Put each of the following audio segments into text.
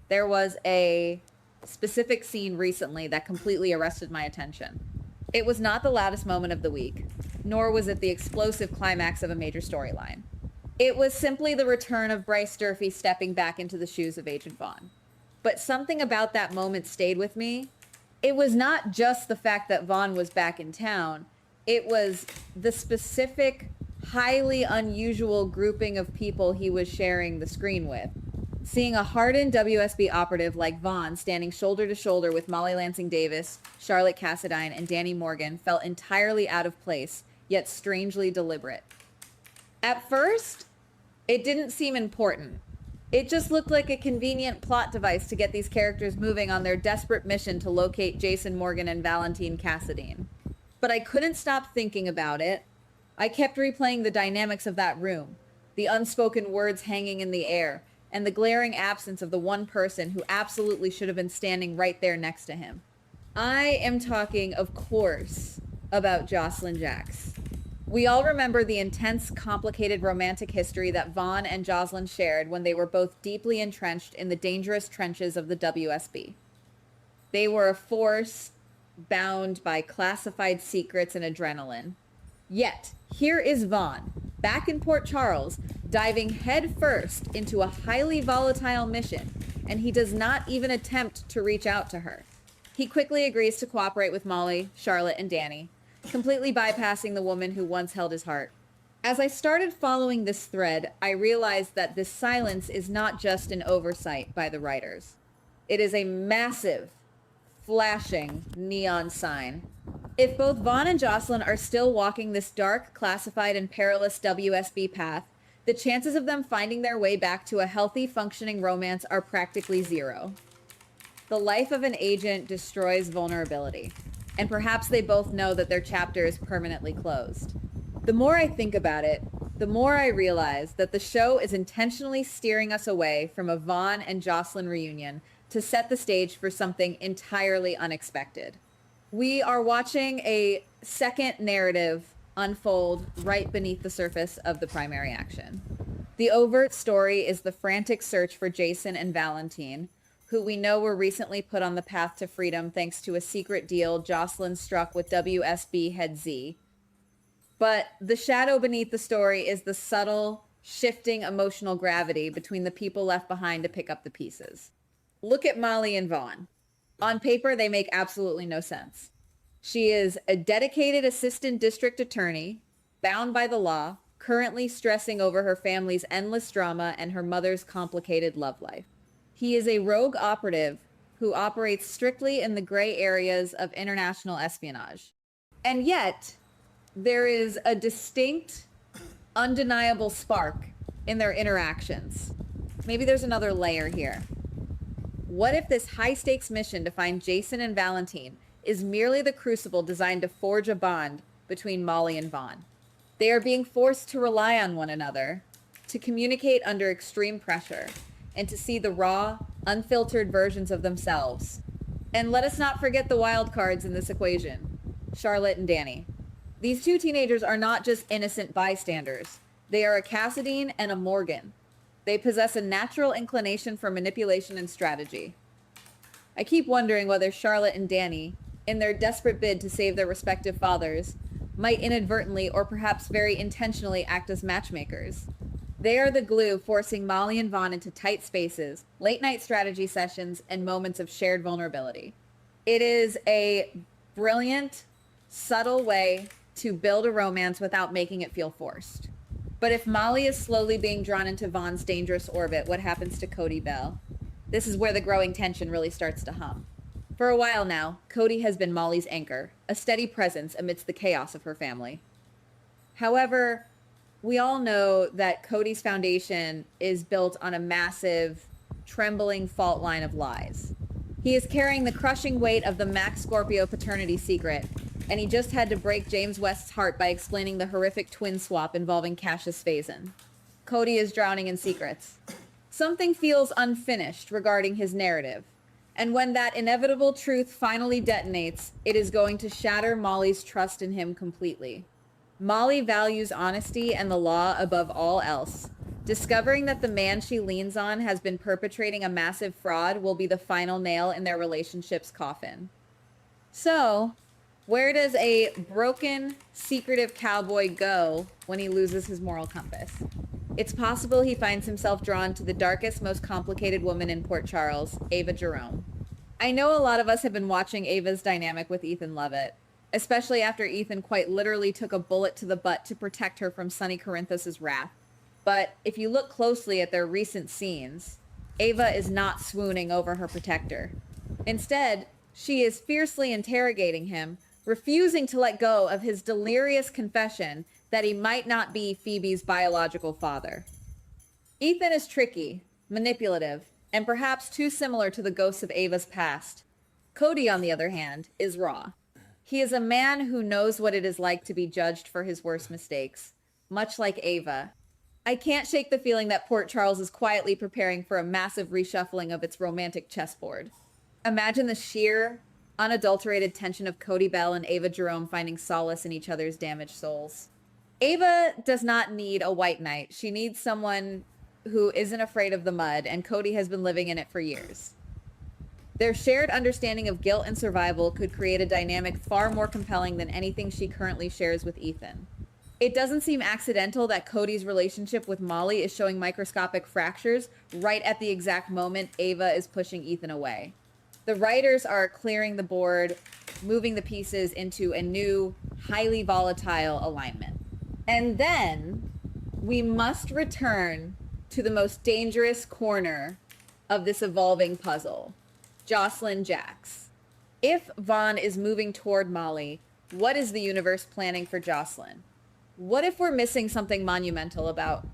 there was a specific scene recently that completely arrested my attention. It was not the loudest moment of the week, nor was it the explosive climax of a major storyline. It was simply the return of Bryce Durfee stepping back into the shoes of Agent Vaughn. But something about that moment stayed with me. It was not just the fact that Vaughn was back in town. It was the specific, highly unusual grouping of people he was sharing the screen with. Seeing a hardened WSB operative like Vaughn standing shoulder to shoulder with Molly Lansing Davis, Charlotte Cassadine, and Danny Morgan felt entirely out of place, yet strangely deliberate. At first, it didn't seem important. It just looked like a convenient plot device to get these characters moving on their desperate mission to locate Jason Morgan and Valentine Cassadine. But I couldn't stop thinking about it. I kept replaying the dynamics of that room, the unspoken words hanging in the air, and the glaring absence of the one person who absolutely should have been standing right there next to him. I am talking, of course, about Josslyn Jax. We all remember the intense, complicated romantic history that Vaughn and Josslyn shared when they were both deeply entrenched in the dangerous trenches of the WSB. They were a force bound by classified secrets and adrenaline. Yet, here is Vaughn, back in Port Charles, diving headfirst into a highly volatile mission, and he does not even attempt to reach out to her. He quickly agrees to cooperate with Molly, Charlotte, and Danny, completely bypassing the woman who once held his heart. As I started following this thread, I realized that this silence is not just an oversight by the writers. It is a massive, flashing neon sign. If both Vaughn and Josslyn are still walking this dark, classified, and perilous WSB path, the chances of them finding their way back to a healthy, functioning romance are practically zero. The life of an agent destroys vulnerability, and perhaps they both know that their chapter is permanently closed. The more I think about it, the more I realize that the show is intentionally steering us away from a Vaughn and Josslyn reunion to set the stage for something entirely unexpected. We are watching a second narrative unfold right beneath the surface of the primary action. The overt story is the frantic search for Jason and Valentine, who we know were recently put on the path to freedom thanks to a secret deal Josslyn struck with WSB head Z. But the shadow beneath the story is the subtle, shifting emotional gravity between the people left behind to pick up the pieces. Look at Molly and Vaughn. On paper, they make absolutely no sense. She is a dedicated assistant district attorney, bound by the law, currently stressing over her family's endless drama and her mother's complicated love life. He is a rogue operative who operates strictly in the gray areas of international espionage. And yet, there is a distinct, undeniable spark in their interactions. Maybe there's another layer here. What if this high-stakes mission to find Jason and Valentine is merely the crucible designed to forge a bond between Molly and Vaughn? They are being forced to rely on one another, to communicate under extreme pressure, and to see the raw, unfiltered versions of themselves. And let us not forget the wild cards in this equation, Charlotte and Danny. These two teenagers are not just innocent bystanders. They are a Cassadine and a Morgan. They possess a natural inclination for manipulation and strategy. I keep wondering whether Charlotte and Danny, in their desperate bid to save their respective fathers, might inadvertently or perhaps very intentionally act as matchmakers. They are the glue forcing Molly and Vaughn into tight spaces, late-night strategy sessions, and moments of shared vulnerability. It is a brilliant, subtle way to build a romance without making it feel forced. But if Molly is slowly being drawn into Vaughn's dangerous orbit, what happens to Cody Bell? This is where the growing tension really starts to hum. For a while now, Cody has been Molly's anchor, a steady presence amidst the chaos of her family. However, we all know that Cody's foundation is built on a massive, trembling fault line of lies. He is carrying the crushing weight of the Max Scorpio paternity secret, and he just had to break James West's heart by explaining the horrific twin swap involving Cassius Phazon. Cody is drowning in secrets. Something feels unfinished regarding his narrative, and when that inevitable truth finally detonates, it is going to shatter Molly's trust in him completely. Molly values honesty and the law above all else, Discovering that the man she leans on has been perpetrating a massive fraud will be the final nail in their relationship's coffin. So, where does a broken, secretive cowboy go when he loses his moral compass? It's possible he finds himself drawn to the darkest, most complicated woman in Port Charles, Ava Jerome. I know a lot of us have been watching Ava's dynamic with Ethan Lovett, especially after Ethan quite literally took a bullet to the butt to protect her from Sonny Corinthos' wrath. But if you look closely at their recent scenes, Ava is not swooning over her protector. Instead, she is fiercely interrogating him, refusing to let go of his delirious confession that he might not be Phoebe's biological father. Ethan is tricky, manipulative, and perhaps too similar to the ghosts of Ava's past. Cody, on the other hand, is raw. He is a man who knows what it is like to be judged for his worst mistakes, much like Ava. I can't shake the feeling that Port Charles is quietly preparing for a massive reshuffling of its romantic chessboard. Imagine the sheer, unadulterated tension of Cody Bell and Ava Jerome finding solace in each other's damaged souls. Ava does not need a white knight. She needs someone who isn't afraid of the mud, and Cody has been living in it for years. Their shared understanding of guilt and survival could create a dynamic far more compelling than anything she currently shares with Ethan. It doesn't seem accidental that Cody's relationship with Molly is showing microscopic fractures right at the exact moment Ava is pushing Ethan away. The writers are clearing the board, moving the pieces into a new, highly volatile alignment. And then we must return to the most dangerous corner of this evolving puzzle, Josslyn Jax. If Vaughn is moving toward Molly, what is the universe planning for Josslyn? What if we're missing something monumental about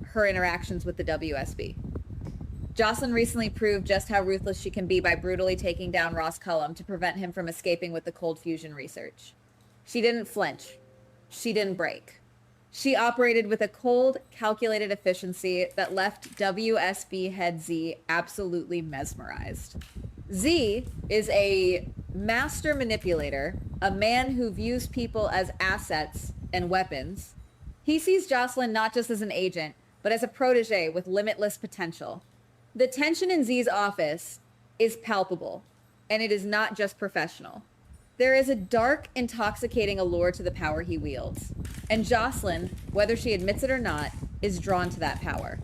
her interactions with the WSB? Josslyn recently proved just how ruthless she can be by brutally taking down Ross Cullum to prevent him from escaping with the cold fusion research. She didn't flinch. She didn't break. She operated with a cold, calculated efficiency that left WSB head Z absolutely mesmerized. Z is a master manipulator, a man who views people as assets and weapons. He sees Josslyn not just as an agent, but as a protege with limitless potential. The tension in Z's office is palpable, and it is not just professional. There is a dark, intoxicating allure to the power he wields, and Josslyn, whether she admits it or not, is drawn to that power.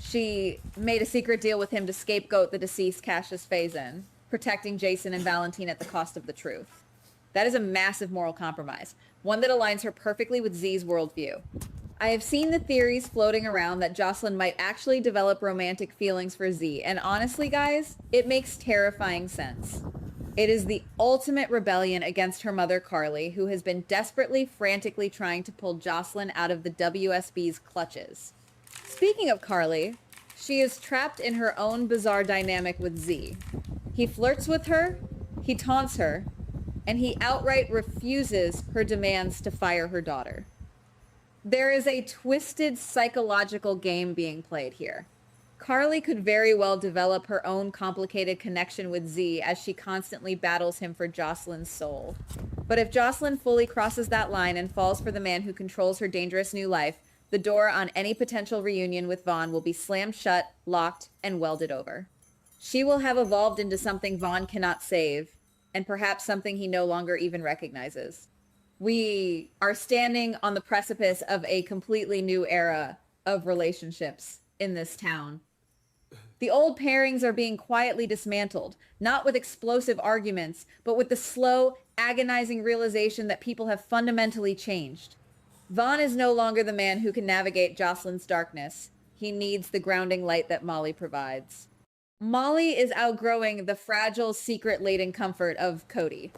She made a secret deal with him to scapegoat the deceased Cassius Phazon, protecting Jason and Valentine at the cost of the truth. That is a massive moral compromise, one that aligns her perfectly with Z's worldview. I have seen the theories floating around that Josslyn might actually develop romantic feelings for Z, and honestly, guys, it makes terrifying sense. It is the ultimate rebellion against her mother, Carly, who has been desperately, frantically trying to pull Josslyn out of the WSB's clutches. Speaking of Carly, she is trapped in her own bizarre dynamic with Z. He flirts with her, he taunts her, and he outright refuses her demands to fire her daughter. There is a twisted psychological game being played here. Carly could very well develop her own complicated connection with Z as she constantly battles him for Josslyn's soul. But if Josslyn fully crosses that line and falls for the man who controls her dangerous new life, the door on any potential reunion with Vaughn will be slammed shut, locked, and welded over. She will have evolved into something Vaughn cannot save, and perhaps something he no longer even recognizes. We are standing on the precipice of a completely new era of relationships in this town. The old pairings are being quietly dismantled, not with explosive arguments, but with the slow, agonizing realization that people have fundamentally changed. Vaughn is no longer the man who can navigate Josslyn's darkness. He needs the grounding light that Molly provides. Molly is outgrowing the fragile, secret-laden comfort of Cody.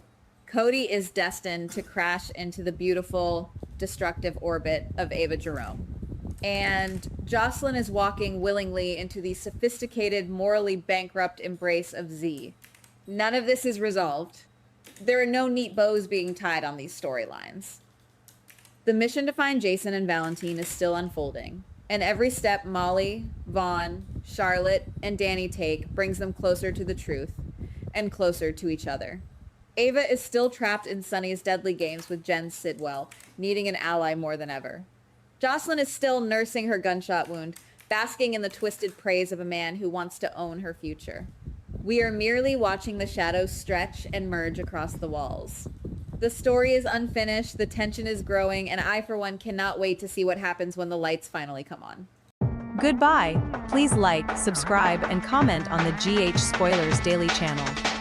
Cody is destined to crash into the beautiful, destructive orbit of Ava Jerome. And Josslyn is walking willingly into the sophisticated, morally bankrupt embrace of Z. None of this is resolved. There are no neat bows being tied on these storylines. The mission to find Jason and Valentine is still unfolding, and every step Molly, Vaughn, Charlotte, and Danny take brings them closer to the truth and closer to each other. Ava is still trapped in Sonny's deadly games with Jen Sidwell, needing an ally more than ever. Josslyn is still nursing her gunshot wound, basking in the twisted praise of a man who wants to own her future. We are merely watching the shadows stretch and merge across the walls. The story is unfinished, the tension is growing, and I, for one, cannot wait to see what happens when the lights finally come on. Goodbye. Please like, subscribe, and comment on the GH Spoilers Daily channel.